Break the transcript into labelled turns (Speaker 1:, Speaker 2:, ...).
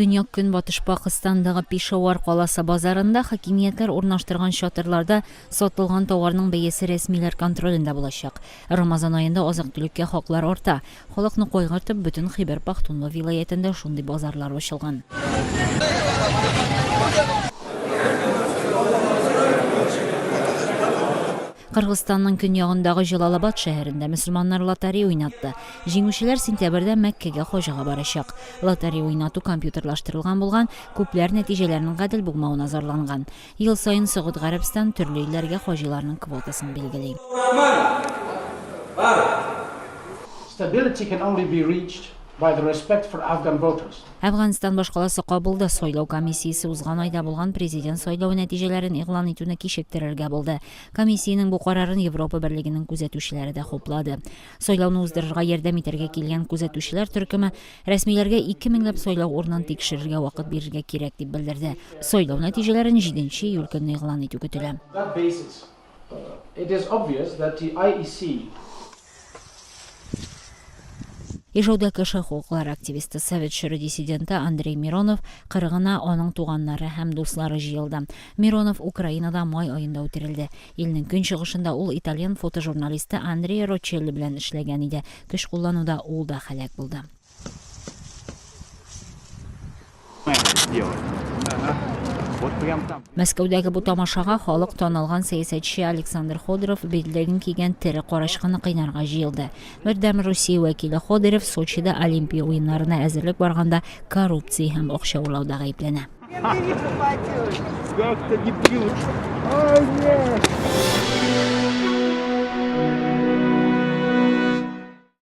Speaker 1: Төньяк көнбатыш Пакыстандагы Пешавар каласы базарында хакимиятләр урнаштырган чатырларда сатылган товарның бәясе рәсмиләр контролендә булачак. Рамазан аенда азык-төлеккә хаклар арта. Халыкны кайгыртып, бөтен Хибер Пахтунхва вилаятында шундый базарлар ачылган. Кыргызстанның көньягындагы Җалалабад шәһәрендә мөселманнар лотерея уйнатты. Җиңүчеләр сентябрьдә Мәккәгә хаҗга барачак. Лотерея уйнату компьютерлаштырылган булган, күпләр нәтиҗәләренең гадел булмавына зарланган. Ел саен Сәгуд Гарәбстан төрле илләргә хаҗиларның квотасын билгели.
Speaker 2: Stability can only be reached by the respect for Afghan voters.
Speaker 1: Әфганстан башкаласы Кабулда сайлау комиссиясе узган айда булган президент сайлау нәтиҗәләрен игълан итүне кичектерергә булды. Комиссиянең бу карарын Европа берлегенең күзәтүчеләре дә хуплады. Сайлауны уздырырга ярдәм итәргә килгән күзәтүчеләр төркеме рәсмиләргә 2000 сайлау урынын тикшерергә вакыт бирергә кирәк дип белдерде. Сайлау нәтиҗәләрен 7 июль көнне игълан итү көтелә.
Speaker 2: That basis, it is obvious that the IEC
Speaker 1: Ижауда кеше хукуклары активисты, Совет шөрі диссиденты Андрей Миронов кырыгына аның туганнары һәм дуслары җыелды. Миронов Украинада май аенда үтерелде. Илнең көнчыгышында ул итальян фотожурналисты Андреа Рочелли белән эшләгән иде. Көч куллануда ул да һәлак булды. Мәскәүдәге бу тамашага халык танылган сәясәтче Александр Ходоров билдәген кигән тере карашкыны кыйнарга җыелды. Бердәм Русия вәкиле Ходоров Сочида Олимпия уеннарына әзерлек барганда коррупция һәм акча урлауда гаепләнә.